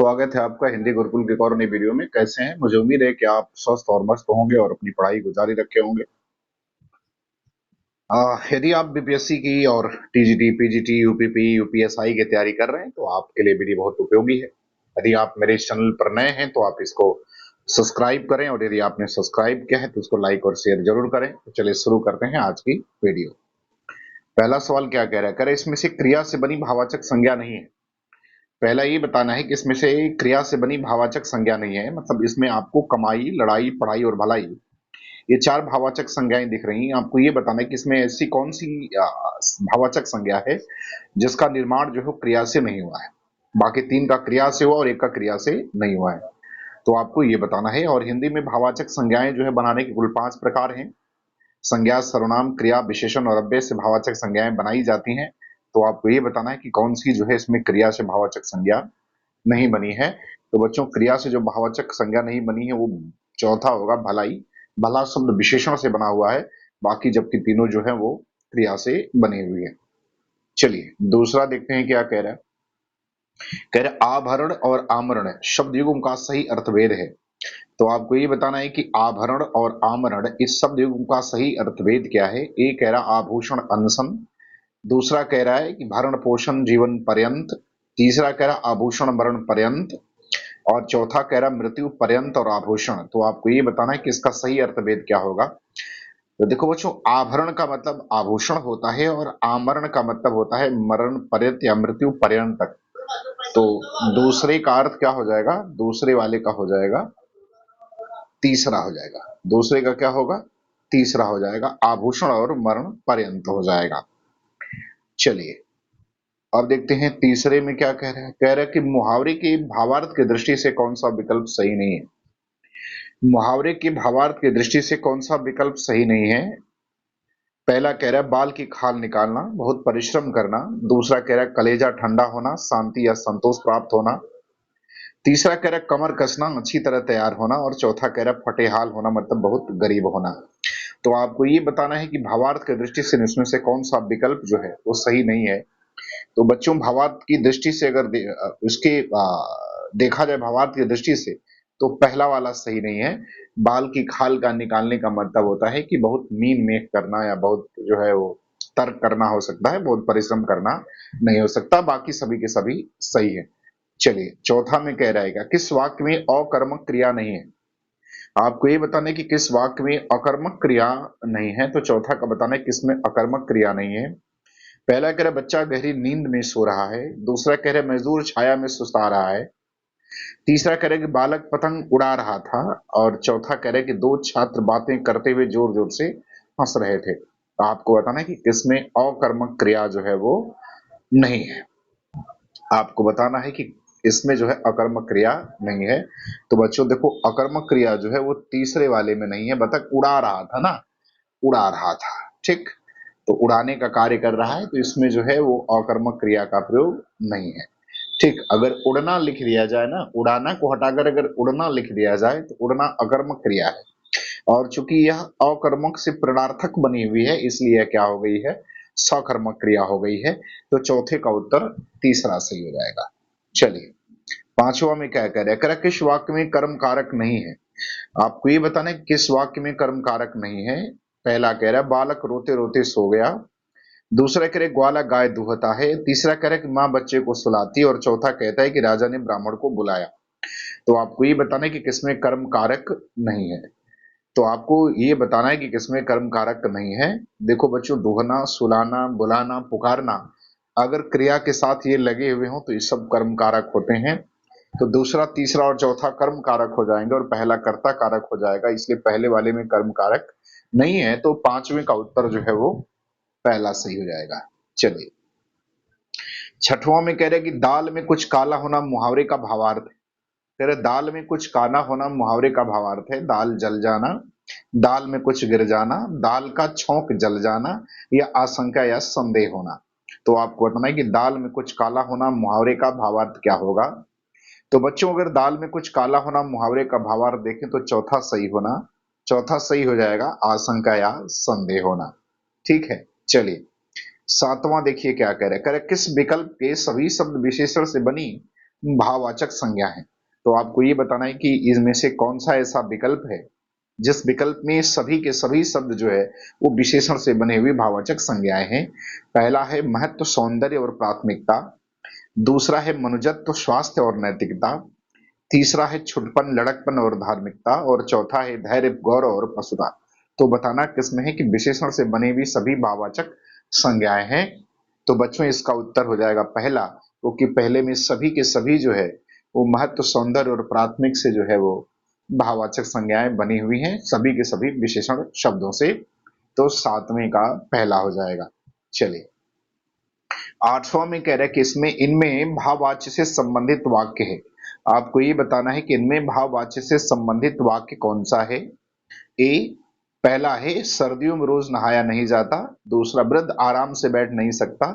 स्वागत है आपका हिंदी गुरुकुल की एक और नई वीडियो में। कैसे हैं? मुझे उम्मीद है कि आप स्वस्थ और मस्त होंगे और अपनी पढ़ाई को जारी रखे होंगे। यदि आप बीपीएससी की और टीजीटी, पीजीटी, यूपीपी, यूपीएसआई की तैयारी कर रहे हैं तो आपके लिए वीडियो बहुत उपयोगी है। यदि आप मेरे इस चैनल पर नए हैं तो आप इसको सब्सक्राइब करें और यदि आपने सब्सक्राइब किया है तो उसको लाइक और शेयर जरूर करें। तो चलिए शुरू करते हैं आज की वीडियो। पहला सवाल क्या कह रहा है? कह रहा है इसमें से क्रिया से बनी भाववाचक संज्ञा नहीं है। पहला ये बताना है कि इसमें से क्रिया से बनी भाववाचक संज्ञा नहीं है, मतलब इसमें आपको कमाई, लड़ाई, पढ़ाई और भलाई, ये चार भाववाचक संज्ञाएं दिख रही हैं। आपको ये बताना है कि इसमें ऐसी कौन सी भाववाचक संज्ञा है जिसका निर्माण जो है क्रिया से नहीं हुआ है। बाकी तीन का क्रिया से हुआ और एक का क्रिया से नहीं हुआ है। तो आपको ये बताना है। और हिंदी में भाववाचक संज्ञाएं जो है बनाने के कुल 5 प्रकार हैं। संज्ञा, सर्वनाम, क्रिया, विशेषण और अव्यय से भाववाचक संज्ञाएं बनाई जाती हैं। तो आपको ये बताना है कि कौन सी जो है इसमें क्रिया से भाववाचक संज्ञा नहीं बनी है। तो बच्चों, क्रिया से जो भाववाचक संज्ञा नहीं बनी है वो चौथा होगा भलाई। भला शब्द विशेषण से बना हुआ है, बाकी जबकि तीनों जो है वो क्रिया से बनी हुई है। चलिए दूसरा देखते हैं क्या कह रहा है। कह रहा है आभरण और आमरण शब्द युग्म का सही अर्थभेद है। तो आपको ये बताना है कि आभरण और आमरण इस शब्द युग्म का सही अर्थभेद क्या है। एक कह रहा आभूषण अनशन, दूसरा कह रहा है कि भरण पोषण जीवन पर्यंत, तीसरा कह रहा आभूषण मरण पर्यंत और चौथा कह रहा मृत्यु पर्यंत और आभूषण। तो आपको ये बताना है कि इसका सही अर्थभेद क्या होगा। तो देखो बच्चों, आभरण का मतलब आभूषण होता है और आमरण का मतलब होता है मरण पर्यंत या मृत्यु पर्यंत तक। तो दूसरे का अर्थ क्या हो जाएगा? दूसरे वाले का हो जाएगा तीसरा हो जाएगा। दूसरे का क्या होगा? तीसरा हो जाएगा। आभूषण और मरण पर्यंत हो जाएगा। चलिए अब देखते हैं तीसरे में क्या कह रहा है। कह रहा है कि मुहावरे के भावार्थ की दृष्टि से कौन सा विकल्प सही नहीं है। मुहावरे के भावार्थ की दृष्टि से कौन सा विकल्प सही नहीं है? पहला कह रहा है बाल की खाल निकालना, बहुत परिश्रम करना। दूसरा कह रहा है कलेजा ठंडा होना, शांति या संतोष प्राप्त होना। तीसरा कह रहा है कमर कसना, अच्छी तरह तैयार होना और चौथा कह रहा है फटेहाल होना, मतलब बहुत गरीब होना। तो आपको ये बताना है कि भावार्थ की दृष्टि से इसमें से कौन सा विकल्प जो है वो सही नहीं है। तो बच्चों, भावार्थ की दृष्टि से अगर देखा जाए भावार्थ की दृष्टि से तो पहला वाला सही नहीं है। बाल की खाल का निकालने का मतलब होता है कि बहुत मीन मेक करना या बहुत जो है वो तर्क करना हो सकता है, बहुत परिश्रम करना नहीं हो सकता। बाकी सभी के सभी सही है। चलिए चौथा में कह रहेगा किस वाक्य में अकर्मक क्रिया नहीं है। आपको ये बताना है कि किस वाक्य में अकर्मक क्रिया नहीं है। तो चौथा का बताना है किसमें अकर्मक क्रिया नहीं है। पहला कह रहा है बच्चा गहरी नींद में सो रहा है। दूसरा कह रहा है मजदूर छाया में सुस्ता रहा है। तीसरा कह रहा है कि बालक पतंग उड़ा रहा था और चौथा कह रहा है कि दो छात्र बातें करते हुए जोर जोर से हंस रहे थे। तो आपको बताना है कि किसमें अकर्मक क्रिया जो है वो नहीं है। आपको बताना है कि इसमें जो है अकर्मक क्रिया नहीं है। तो बच्चों देखो, अकर्मक क्रिया जो है वो तीसरे वाले में नहीं है। बतख उड़ा रहा था ना, उड़ा रहा था, ठीक। तो उड़ाने का कार्य कर रहा है, तो इसमें जो है वो अकर्मक क्रिया का प्रयोग नहीं है। ठीक, अगर उड़ना लिख दिया जाए ना, उड़ाना को हटाकर अगर उड़ना लिख दिया जाए तो उड़ना अकर्मक क्रिया है। और चूंकि यह अकर्मक से प्रणर्थक बनी हुई है इसलिए यह क्या हो गई है? सकर्मक क्रिया हो गई है। तो चौथे का उत्तर तीसरा सही हो जाएगा। चलिए पांचवा में क्या कह रहा है। कह रहा है किस वाक्य में कर्म कारक नहीं है। आपको ये बताना है किस वाक्य में कर्म कारक नहीं है। पहला कह रहा है बालक रोते रोते सो गया। दूसरा कह रहे ग्वाला गाय दुहता है। तीसरा कह रहा है कि माँ बच्चे को सुलाती है और चौथा कहता है कि राजा ने ब्राह्मण को बुलाया। तो आपको ये बताना है कि किसमें कर्म कारक नहीं है। तो आपको ये बताना है कि किसमें कर्म कारक नहीं है। देखो बच्चों, दुहना, सुलाना, बुलाना, पुकारना, अगर क्रिया के साथ ये लगे हुए हों तो ये सब कर्म कारक होते हैं। तो दूसरा, तीसरा और चौथा कर्म कारक हो जाएंगे और पहला कर्ता कारक हो जाएगा, इसलिए पहले वाले में कर्म कारक नहीं है। तो पांचवें का उत्तर जो है वो पहला सही हो जाएगा। चलिए छठवां में कह रहे कि दाल में कुछ काला होना मुहावरे का भावार्थ है। कह रहे दाल में कुछ काला होना मुहावरे का भावार्थ है। दाल जल जाना, दाल में कुछ गिर जाना, दाल का छौंक जल जाना या आशंका या संदेह होना। तो आपको बताना है कि दाल में कुछ काला होना मुहावरे का भावार्थ क्या होगा। तो बच्चों, अगर दाल में कुछ काला होना मुहावरे का भावार्थ देखें तो चौथा सही होना, चौथा सही हो जाएगा आशंका या संदेह होना। ठीक है। चलिए सातवां देखिए क्या कह रहे हैं। कह रहे किस विकल्प के सभी शब्द विशेषण से बनी भाववाचक संज्ञा है। तो आपको ये बताना है कि इनमें से कौन सा ऐसा विकल्प है जिस विकल्प में सभी के सभी शब्द जो है वो विशेषण से बने हुए भाववाचक संज्ञाएं हैं। पहला है महत्व, सौंदर्य और प्राथमिकता। दूसरा है मनुजत्व, स्वास्थ्य और नैतिकता। तीसरा है छुटपन, लड़कपन और धार्मिकता। और चौथा है धैर्य, गौरव और पशुता। तो बताना किसमें है कि विशेषण से बनी हुई सभी भाववाचक संज्ञाएं हैं। तो बच्चों इसका उत्तर हो जाएगा पहला, क्योंकि पहले में सभी के सभी जो है वो महत्व, सौंदर्य और प्राथमिक से जो है वो भाववाचक संज्ञाएं बनी हुई हैं सभी के सभी विशेषण शब्दों से। तो सातवें का पहला हो जाएगा। चलिए, आठवां में कह रहा है कि इसमें इनमें भाववाच्य से संबंधित वाक्य है। आपको ये बताना है कि इनमें भाववाच्य से संबंधित वाक्य कौन सा है। ए, पहला है सर्दियों में रोज नहाया नहीं जाता। दूसरा, वृद्ध आराम से बैठ नहीं सकता।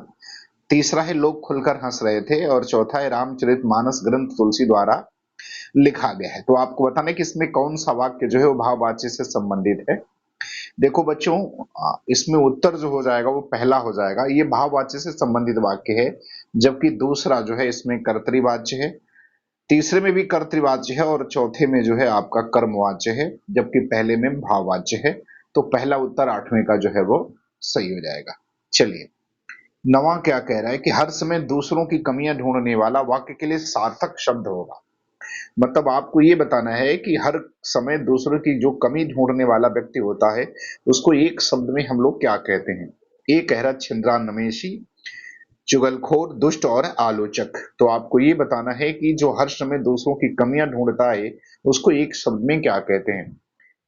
तीसरा है लोग खुलकर हंस रहे थे। और चौथा है रामचरितमानस ग्रंथ तुलसी द्वारा लिखा गया है। तो आपको बताना है कि इसमें कौन सा वाक्य जो है वो भाववाच्य से संबंधित है। देखो बच्चों, इसमें उत्तर जो हो जाएगा वो पहला हो जाएगा, ये भाववाच्य से संबंधित वाक्य है। जबकि दूसरा जो है इसमें कर्तृवाच्य है, तीसरे में भी कर्तृवाच्य है और चौथे में जो है आपका कर्मवाच्य है, जबकि पहले में भाववाच्य है। तो पहला उत्तर आठवें का जो है वो सही हो जाएगा। चलिए, नवा क्या कह रहा है कि हर समय दूसरों की कमियां ढूंढने वाला वाक्य के लिए सार्थक शब्द होगा। मतलब आपको ये बताना है कि हर समय दूसरों की जो कमी ढूंढने वाला व्यक्ति होता है उसको एक शब्द में हम लोग क्या कहते हैं। ये कह रहा छिंद्रा नमेशी, चुगलखोर, दुष्ट और आलोचक। तो आपको ये बताना है कि जो हर समय दूसरों की कमियां ढूंढता है उसको एक शब्द में क्या कहते हैं।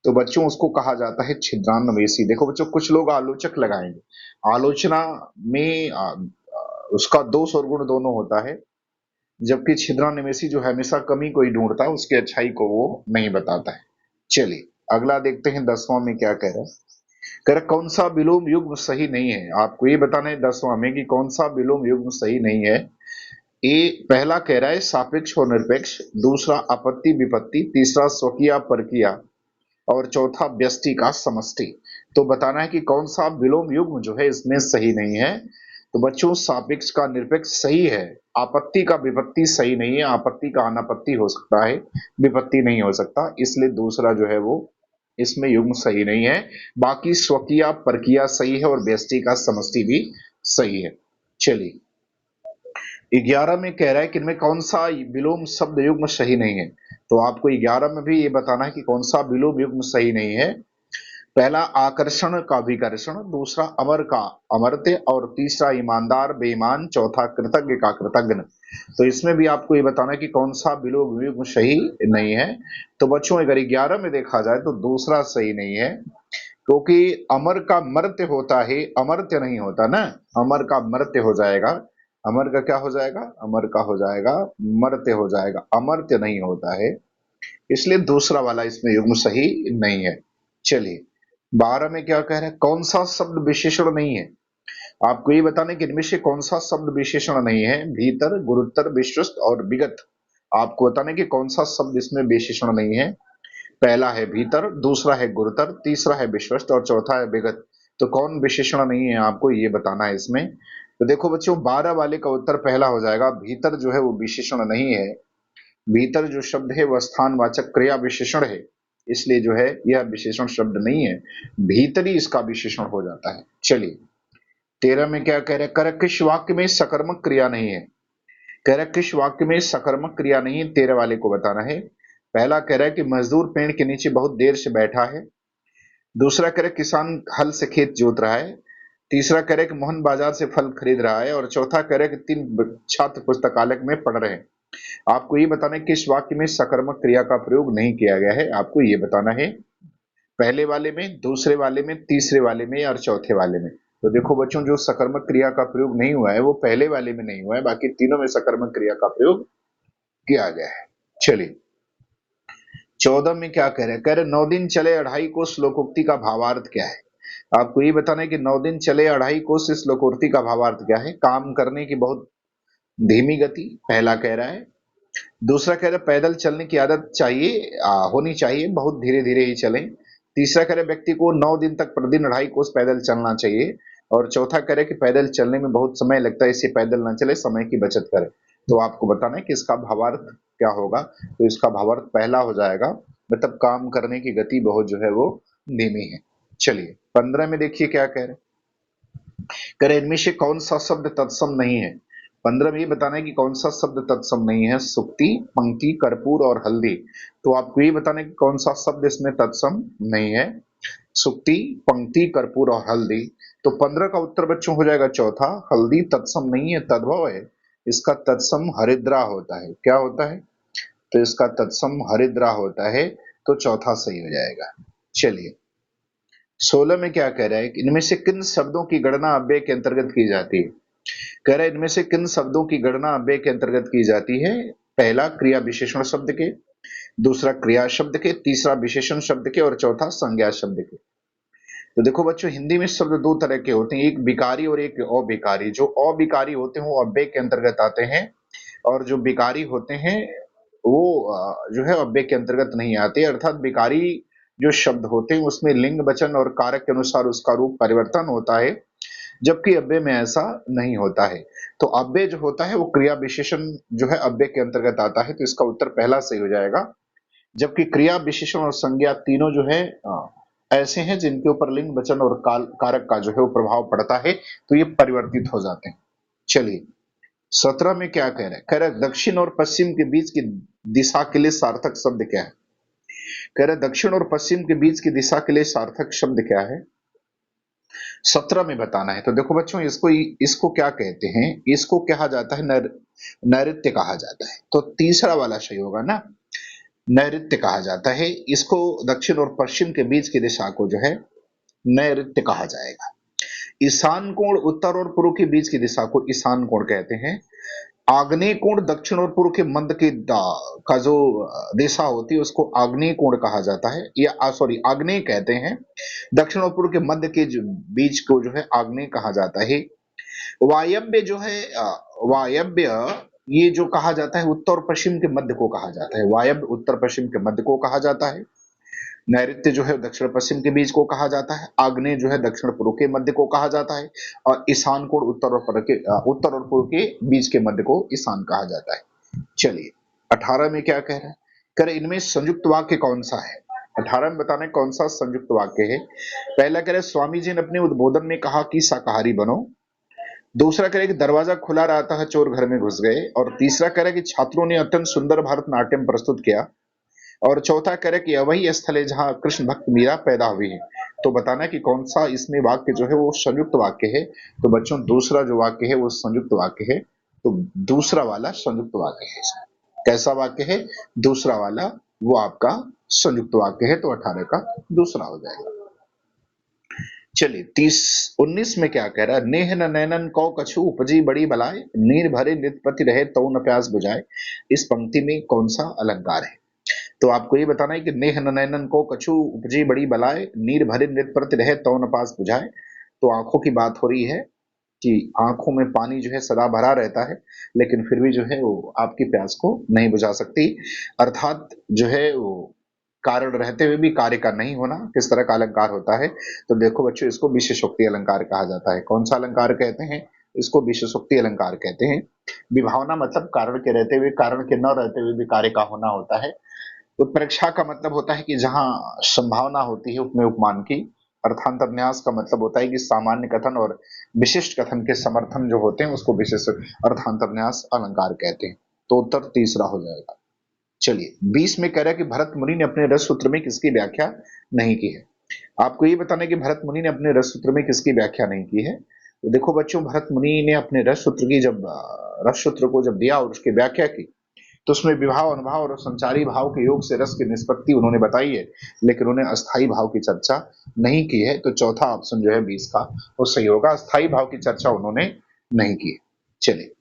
तो बच्चों उसको कहा जाता है छिद्रान्वेषी। देखो बच्चों, कुछ लोग आलोचक लगाएंगे, आलोचना में उसका दोष और गुण दोनों होता है, जबकि छिद्रान्वेषी जो है हमेशा कमी को ही ढूंढता है, उसकी अच्छाई को वो नहीं बताता है। चलिए, अगला देखते हैं 10वां में क्या कह रहा है। कह रहा कौन सा विलोम युग्म सही नहीं है। आपको ये बताना है 10वां में कि कौन सा विलोम युग्म सही नहीं है। ए, पहला कह रहा है सापेक्ष और निरपेक्ष। दूसरा आपत्ति विपत्ति। तीसरा स्वकीय परकीय। और चौथा व्यष्टि का समष्टि। तो बताना है कि कौन सा विलोम युग्म जो है इसमें सही नहीं है। तो बच्चों, सापेक्ष का निरपेक्ष सही है, आपत्ति का विपत्ति सही नहीं है। आपत्ति का अनापत्ति हो सकता है, विपत्ति नहीं हो सकता, इसलिए दूसरा जो है वो इसमें युग्म सही नहीं है। बाकी स्वकीय परकीय सही है और व्यष्टि का समष्टि भी सही है। चलिए, 11 में कह रहा है कि इनमें कौन सा विलोम शब्द युग्म सही नहीं है। तो आपको 11 में भी ये बताना है कि कौन सा विलोम युग्म सही नहीं है। पहला आकर्षण का विकर्षण। दूसरा अमर का अमर्त्य। और तीसरा ईमानदार बेईमान। चौथा कृतज्ञ का कृतज्ञ। तो इसमें भी आपको ये बताना है कि कौन सा विलोम युग्म सही नहीं है। तो बच्चों, अगर 11 में देखा जाए तो दूसरा सही नहीं है, क्योंकि अमर का मर्त्य होता है, अमर्त्य नहीं होता ना। अमर का मर्त्य हो जाएगा, अमर का क्या हो जाएगा, अमर का हो जाएगा मर्त्य हो जाएगा, अमर्त्य नहीं होता है। इसलिए दूसरा वाला इसमें युग्म सही नहीं है। चलिए, 12 में क्या कह रहा है, कौन सा शब्द विशेषण नहीं है। आपको ये बताने कि इनमें से कौन सा शब्द विशेषण नहीं है। भीतर, गुरुतर, विश्वस्त और विगत। आपको बताने कि कौन सा शब्द इसमें विशेषण नहीं है। पहला है भीतर, दूसरा है गुरुतर, तीसरा है विश्वस्त और चौथा है विगत। तो कौन विशेषण नहीं है आपको ये बताना है इसमें। तो देखो बच्चों, 12 वाले का उत्तर पहला हो जाएगा। भीतर जो है वो विशेषण नहीं है। भीतर जो शब्द है वह स्थानवाचक क्रिया विशेषण है, इसलिए जो है यह विशेषण शब्द नहीं है, भीतरी इसका विशेषण हो जाता है। चलिए, 13 में क्या कह रहे हैं, कर किस वाक्य में सकर्मक क्रिया नहीं है। कह रहा है किस वाक्य में सकर्मक क्रिया नहीं है, 13 वाले को बताना है। पहला कह रहा है कि मजदूर पेड़ के नीचे बहुत देर से बैठा है। दूसरा कह रहा है किसान हल से खेत जोत रहा है। तीसरा कह रहा है कि मोहन बाजार से फल खरीद रहा है। और चौथा कह रहा है कि 3 छात्र पुस्तकालय में पढ़ रहे हैं। आपको ये बताना है कि इस वाक्य में सकर्मक क्रिया का प्रयोग नहीं किया गया है। आपको ये बताना है पहले वाले में, दूसरे वाले में, तीसरे वाले में और चौथे वाले में। तो देखो बच्चों, जो सकर्मक क्रिया का प्रयोग नहीं हुआ है वो पहले वाले में नहीं हुआ है, बाकी तीनों में सकर्मक क्रिया का प्रयोग किया गया है। चलिए, 14 में क्या कह रहे हैं, कह रहे 9 दिन चले अढ़ाई कोस श्लोकोक्ति का भावार्थ क्या है। आपको ये बताना है कि 9 दिन चले अढ़ाई कोस इस श्लोकोक्ति का भावार्थ क्या है। काम करने की बहुत धीमी गति, पहला कह रहा है। दूसरा कह रहा है पैदल चलने की आदत चाहिए, होनी चाहिए, बहुत धीरे धीरे ही चलें। तीसरा कह रहा है व्यक्ति को 9 दिन तक प्रतिदिन अढ़ाई कोस पैदल चलना चाहिए। और चौथा कह रहा है कि पैदल चलने में बहुत समय लगता है, इससे पैदल न चले, समय की बचत करें। तो आपको बताना है कि इसका भावार्थ क्या होगा। तो इसका भावार्थ पहला हो जाएगा, मतलब काम करने की गति बहुत जो है वो धीमी है। चलिए 15 में देखिए क्या कह रहे हैं। कह रहे इनमें से कौन सा शब्द तत्सम नहीं है। 15 में ये बताना है कि कौन सा शब्द तत्सम नहीं है। सुक्ति, पंक्ति, कर्पूर और हल्दी। तो आपको ये बताना है कि कौन सा शब्द इसमें तत्सम नहीं है। सुक्ति, पंक्ति, कर्पूर और हल्दी। तो 15 का उत्तर बच्चों हो जाएगा चौथा, हल्दी तत्सम नहीं है, तद्भव है। इसका तत्सम हरिद्रा होता है। क्या होता है? तो इसका तत्सम हरिद्रा होता है। तो चौथा सही हो जाएगा। चलिए 16 में क्या कह रहा है कि इनमें से किन शब्दों की गणना अव्यय के अंतर्गत की जाती है। कह रहा है इनमें से किन शब्दों की गणना अव्यय के अंतर्गत की जाती है। पहला क्रिया विशेषण शब्द के, दूसरा क्रिया शब्द के, तीसरा विशेषण शब्द के और चौथा संज्ञा शब्द के। तो देखो बच्चों हिंदी में शब्द दो तरह के होते हैं, एक विकारी और एक अविकारी। जो अविकारी होते हैं वो अव्यय के अंतर्गत आते हैं और जो विकारी होते हैं वो जो है अव्यय के अंतर्गत नहीं आते। अर्थात विकारी जो शब्द होते हैं उसमें लिंग वचन और कारक के अनुसार उसका रूप परिवर्तन होता है, जबकि अव्यय में ऐसा नहीं होता है। तो अव्यय जो होता है वो क्रिया विशेषण जो है अव्यय के अंतर्गत आता है। तो इसका उत्तर पहला सही हो जाएगा। जबकि क्रिया विशेषण और संज्ञा तीनों जो है ऐसे हैं जिनके ऊपर लिंग वचन और कारक का जो है वो प्रभाव पड़ता है, तो ये परिवर्तित हो जाते हैं। चलिए 17 में क्या कह रहे हैं। कह रहे हैं दक्षिण और पश्चिम के बीच की दिशा के लिए सार्थक शब्द क्या है। कह रहे हैं दक्षिण और पश्चिम के बीच की दिशा के लिए सार्थक शब्द क्या है। 17 में बताना है। तो देखो बच्चों इसको इसको क्या कहते हैं, इसको कहा जाता है नैऋत्य कहा जाता है। तो तीसरा वाला सही होगा ना, नैऋत्य कहा जाता है इसको। दक्षिण और पश्चिम के बीच की दिशा को जो है नैऋत्य कहा जाएगा। ईशान कोण उत्तर और पूर्व के बीच की दिशा को ईशान कोण कहते हैं। आग्नेय कोण दक्षिण और पूर्व के मध्य की का जो दिशा होती है उसको आग्नेय कोण कहा जाता है, या सॉरी आग्नेय कहते हैं। दक्षिण और पूर्व के मध्य के जो बीच को जो है आग्नेय कहा जाता है। वायव्य जो है वायव्य ये जो कहा जाता है उत्तर और पश्चिम के मध्य को कहा जाता है। वायव्य उत्तर पश्चिम के मध्य को कहा जाता है। नैऋत्य जो है दक्षिण पश्चिम के बीच को कहा जाता है। आग्नेय जो है दक्षिण पूर्व के मध्य को कहा जाता है और ईशान कोण उत्तर और पूर्व के बीच के मध्य को ईशान कहा जाता है। चलिए 18 में क्या कह रहा है। कह रहे इनमें संयुक्त वाक्य कौन सा है। 18 में बताना कौन सा संयुक्त वाक्य है। पहला कह रहे स्वामी जी ने अपने उद्बोधन में कहा कि शाकाहारी बनो। दूसरा कह रहे कि दरवाजा खुला रहता है चोर घर में घुस गए। और तीसरा कह रहे कि छात्रों ने अत्यंत सुंदर भरतनाट्यम प्रस्तुत किया। और चौथा कह रहे कि यह वही स्थल है जहां कृष्ण भक्त मीरा पैदा हुई है। तो बताना कि कौन सा इसमें वाक्य जो है वो संयुक्त वाक्य है। तो बच्चों दूसरा जो वाक्य है वो संयुक्त वाक्य है। तो दूसरा वाला संयुक्त वाक्य है इसमें। कैसा वाक्य है? दूसरा वाला वो आपका संयुक्त वाक्य है। तो 18 का दूसरा हो जाएगा। चलिए 19 में क्या कह रहा है। नेह न नैनन कौ कछु उपजी बड़ी बलाय, नीर भरे नित प्रति रहे तौ न प्यास बुझाए। इस पंक्ति में कौन सा अलंकार है। तो आपको ये बताना है कि नेह न नैनन को कछु उपजी बड़ी बलाय, नीर भरे नृत्य प्रति रहे तौ न पास बुझाए। तो आंखों की बात हो रही है कि आंखों में पानी जो है सदा भरा रहता है, लेकिन फिर भी जो है वो आपकी प्यास को नहीं बुझा सकती। अर्थात जो है वो कारण रहते हुए भी कार्य का नहीं होना, किस तरह का अलंकार होता है। तो देखो बच्चों इसको विशेषोक्ति अलंकार कहा जाता है। कौन सा अलंकार कहते हैं? इसको विशेषोक्ति अलंकार कहते हैं। विभावना मतलब कारण के रहते हुए, कारण के न रहते हुए भी कार्य का होना होता है। उत्प्रेक्षा का मतलब होता है कि जहां संभावना होती है उपमेय उपमान की। अर्थांतरन्यास का मतलब होता है कि सामान्य कथन और विशिष्ट कथन के समर्थन जो होते हैं उसको विशेष अर्थांतरन्यास अलंकार कहते हैं। तो उत्तर तीसरा हो जाएगा। चलिए 20 में कह रहा है कि भरत मुनि ने अपने रस सूत्र में किसकी व्याख्या नहीं की है। आपको ये बताना है कि भरत मुनि ने अपने रस सूत्र में किसकी व्याख्या नहीं की है। तो देखो बच्चों भरत मुनि ने अपने रस सूत्र की जब रस सूत्र को जब दिया और उसकी व्याख्या की तो उसमें विभाव अनुभाव और संचारी भाव के योग से रस की निष्पत्ति उन्होंने बताई है, लेकिन उन्हें अस्थाई भाव की चर्चा नहीं की है। तो चौथा ऑप्शन जो है 20 का वो सही होगा। अस्थाई भाव की चर्चा उन्होंने नहीं की है। चलिए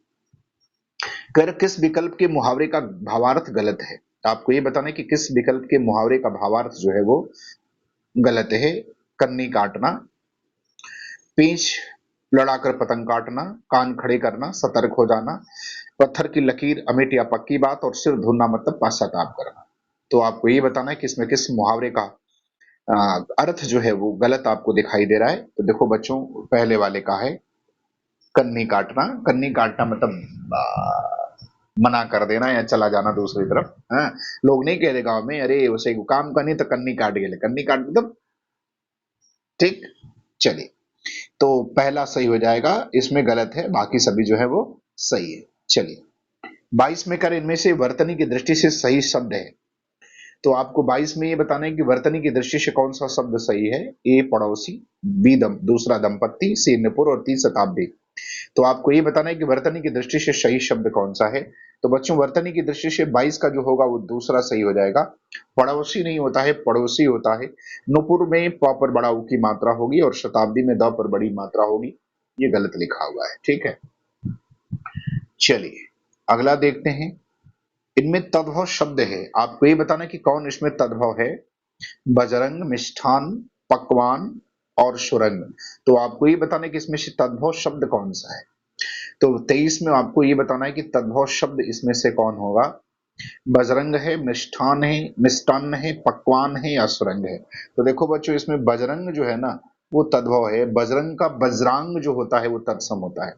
कर किस विकल्प के मुहावरे का भावार्थ गलत है। आपको ये बताना है कि किस विकल्प के मुहावरे का भावार्थ जो है वो गलत है। कन्नी काटना, पींछ लड़ाकर पतंग काटना, कान खड़े करना, सतर्क हो जाना, पत्थर की लकीर अमिट या पक्की बात और सिर धुलना मतलब पश्चाताप करना। तो आपको ये बताना है कि इसमें किस मुहावरे का अर्थ जो है वो गलत आपको दिखाई दे रहा है। तो देखो बच्चों पहले वाले का है कन्नी काटना। कन्नी काटना मतलब मना कर देना या चला जाना दूसरी तरफ। हाँ, लोग नहीं कह रहे गाँव में, अरे उसे काम करनी तो कन्नी काट गेले, कन्नी काट मतलब ठीक। चलिए, तो पहला सही हो जाएगा, इसमें गलत है, बाकी सभी जो है वो सही है। चलिए, 22 में कर इनमें से वर्तनी की दृष्टि से सही शब्द है। तो आपको 22 में ये बताना है कि वर्तनी की दृष्टि से कौन सा शब्द सही है। ए पड़ोसी, बी दूसरा दंपत्ति, सी निपुर और ती शताब्दी। तो आपको ये बताना है कि वर्तनी की दृष्टि से सही शब्द कौन सा है। तो बच्चों, वर्तनी की दृष्टि से 22 का जो होगा वो दूसरा सही हो जाएगा। पड़ोसी नहीं होता है, पड़ोसी होता है। नुपुर में प पर बड़ा ऊ की मात्रा होगी और शताब्दी में द पर बड़ी मात्रा होगी। ये गलत लिखा हुआ है, ठीक है। चलिए, अगला देखते हैं। इनमें तद्भव शब्द है, आपको ये बताना है कि कौन इसमें तद्भव है। बजरंग, मिष्ठान, पकवान और सुरंग। तो आपको ये बताना है कि इसमें से तद्भव शब्द कौन सा है। तो 23 में आपको ये बताना है कि तद्भव शब्द इसमें से कौन होगा। बजरंग है, मिष्ठान है, मिष्टान्न है, पकवान है या सुरंग है। तो देखो बच्चों, इसमें बजरंग जो है ना वो तद्भव है। बजरंग का बजरांग जो होता है वो तत्सम होता है।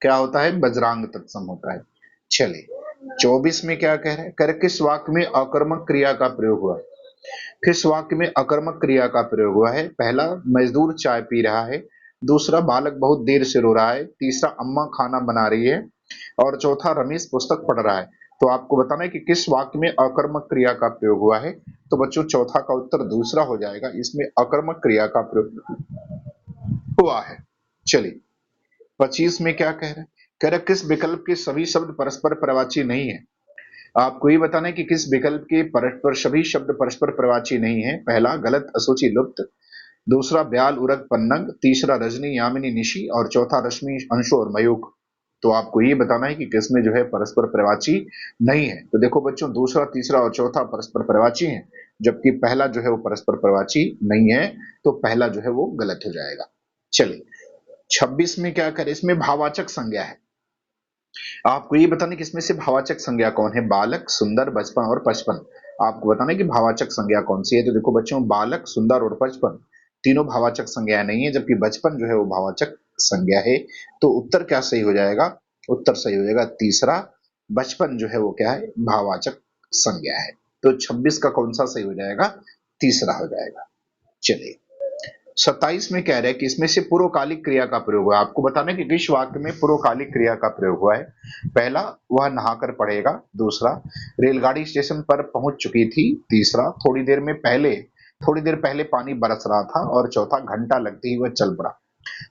क्या होता है? बजरांग तत्सम होता है। चलिए, 24 में क्या कह रहे हैं, कर किस वाक्य में अकर्मक क्रिया का प्रयोग हुआ है। किस वाक्य में अकर्मक क्रिया का प्रयोग हुआ है। पहला, मजदूर चाय पी रहा है। दूसरा, बालक बहुत देर से रो रहा है। तीसरा, अम्मा खाना बना रही है। और चौथा, रमेश पुस्तक पढ़ रहा है। तो आपको बताना है कि किस वाक्य में अकर्मक क्रिया का प्रयोग हुआ है। तो बच्चों, चौथा का उत्तर दूसरा हो जाएगा, इसमें अकर्मक क्रिया का प्रयोग हुआ है। चलिए, 25 में क्या कह रहे हैं, कह रहे किस विकल्प के सभी शब्द परस्पर प्रवाची नहीं है। आपको ये बताना है कि किस विकल्प के परस्पर सभी शब्द परस्पर प्रवाची नहीं है। पहला, गलत, असुचि, लुप्त। दूसरा, ब्याल, उरग, पन्नग। तीसरा, रजनी, यामिनी, निशी। और चौथा, रश्मि, अंशु और मयूख। तो आपको ये बताना है कि किसमें जो है परस्पर प्रवाची नहीं है। तो देखो बच्चों, दूसरा, तीसरा और चौथा परस्पर प्रवाची है, जबकि पहला जो है वो परस्पर प्रवाची नहीं है। तो पहला जो है वो गलत हो जाएगा। चलिए, 26 में क्या करें, इसमें भाववाचक संज्ञा है। आपको ये बताना है कि इसमें से भाववाचक संज्ञा कौन है। बालक, सुंदर, बचपन और पचपन। आपको बताना है कि भाववाचक संज्ञा कौन सी है। तो देखो बच्चों, बालक, सुंदर और पचपन तीनों भाववाचक संज्ञा नहीं है, जबकि बचपन जो है वो भाववाचक संज्ञा है। तो उत्तर क्या सही हो जाएगा। उत्तर सही हो जाएगा तीसरा, बचपन जो है वो क्या है, भाववाचक संज्ञा है। तो 26 का कौन सा सही हो जाएगा, तीसरा हो जाएगा। चलिए, 27 में कह रहे हैं कि इसमें से पूर्वकालिक क्रिया का प्रयोग हुआ है। आपको बताना है कि किस वाक्य में पूर्वकालिक क्रिया का प्रयोग हुआ है। पहला, वह नहाकर पढ़ेगा। दूसरा, रेलगाड़ी स्टेशन पर पहुंच चुकी थी। तीसरा, थोड़ी देर पहले पानी बरस रहा था। और चौथा, घंटा लगते ही वह चल पड़ा।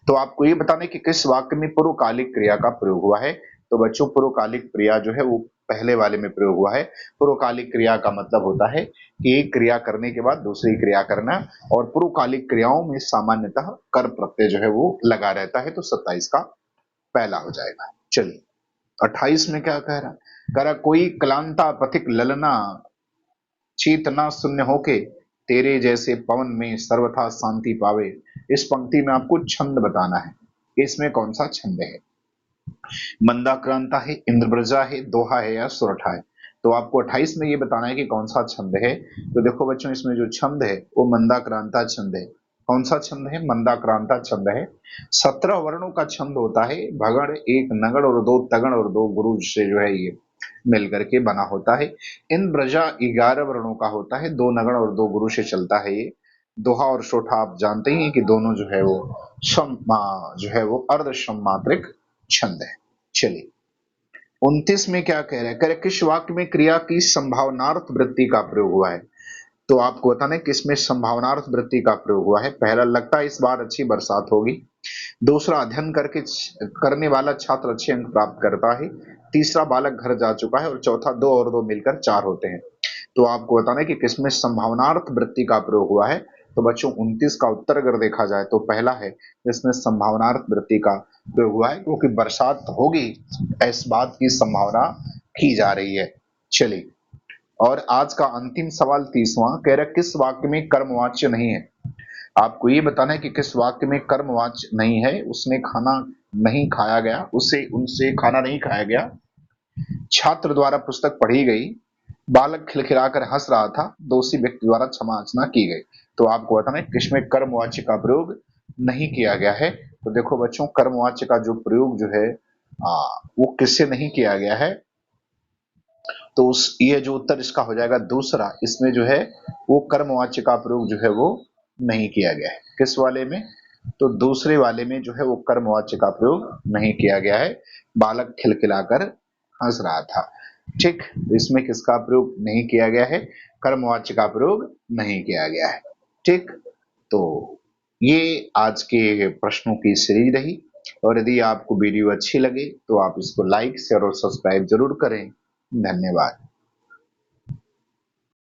तो आपको ये बताना है कि किस वाक्य में पूर्वकालिक क्रिया का प्रयोग हुआ है। तो बच्चों, पूर्वकालिक क्रिया जो है वो पहले वाले में प्रयोग हुआ है। पूर्वकालिक क्रिया का मतलब होता है कि एक क्रिया करने के बाद दूसरी क्रिया करना। और पूर्वकालिक क्रियाओं में सामान्यतः कर प्रत्यय जो है वो लगा रहता है। तो 27 का पहला हो जाएगा। चलिए, 28 में क्या कह रहा है, कह रहा कोई क्लांता पथिक ललना चेतना शून्य होके तेरे जैसे पवन में सर्वथा शांति पावे। इस पंक्ति में आपको छंद बताना है, इसमें कौन सा छंद है। मंदाक्रांता है, इंद्रब्रजा है, दोहा है या सुरठा है। तो आपको 28 में ये बताना है कि कौन सा छंद है। तो देखो बच्चों, इसमें जो छंद है वो मंदाक्रांता छंद है। कौन सा छंद है, मंदाक्रांता छंद है। 17 वर्णों का छंद होता है। भगड़, एक नगड़ और दो तगड़ और दो गुरुज से जो है ये मिलकर के बना होता है। इन ब्रजा 11 वर्णों का होता है, दो नगड़ और दो गुरु से चलता है ये। दोहा और सोठा आप जानते ही हैं कि दोनों जो है वो जो है वो अर्ध मात्रिक छंद है। चलिए, 29 में क्या कह रहे हैं, कह रहे किस वाक्य में क्रिया की संभावनार्थ वृत्ति का प्रयोग हुआ है। तो आपको बताना है किसमें संभावनार्थ वृत्ति का प्रयोग हुआ है। पहला, लगता है इस बार अच्छी बरसात होगी। दूसरा, अध्ययन करने वाला छात्र अच्छे अंक प्राप्त करता है। तीसरा, बालक घर जा चुका है। और चौथा, दो और दो मिलकर चार होते हैं। तो आपको बताना है कि किसमें संभावनार्थ वृत्ति का प्रयोग हुआ है। तो बच्चों, 29 का उत्तर अगर देखा जाए तो पहला है, जिसमें संभावनार्थ वृत्ति का प्रयोग हुआ है, क्योंकि बरसात होगी इस बात की संभावना की जा रही है। चलिए, और आज का अंतिम सवाल 30वां, कह रहा किस वाक्य में कर्मवाच्य नहीं है। आपको ये बताना है कि किस वाक्य में कर्मवाच्य नहीं है। उसने खाना नहीं खाया गया, उससे उनसे खाना नहीं खाया गया। छात्र द्वारा पुस्तक पढ़ी गई। बालक खिलखिलाकर हंस रहा था। दोषी व्यक्ति द्वारा क्षमा याचना की गई। तो आपको बताना है किसमें कर्मवाच्य का प्रयोग नहीं किया गया है। तो देखो बच्चों, कर्मवाच्य का जो प्रयोग जो है वो किससे नहीं किया गया है, तो उस ये जो उत्तर इसका हो जाएगा दूसरा, इसमें जो है वो कर्मवाच्य का प्रयोग जो है वो नहीं किया गया है। किस वाले में? तो दूसरे वाले में जो है वो कर्मवाच्य का प्रयोग नहीं किया गया है। बालक खिलखिलाकर हंस रहा था। ठीक, तो इसमें किसका प्रयोग नहीं किया गया है? कर्मवाच्य का प्रयोग नहीं किया गया है। ठीक, तो ये आज के प्रश्नों की सीरीज रही, और यदि आपको वीडियो अच्छी लगे तो आप इसको लाइक शेयर और सब्सक्राइब जरूर करें। धन्यवाद।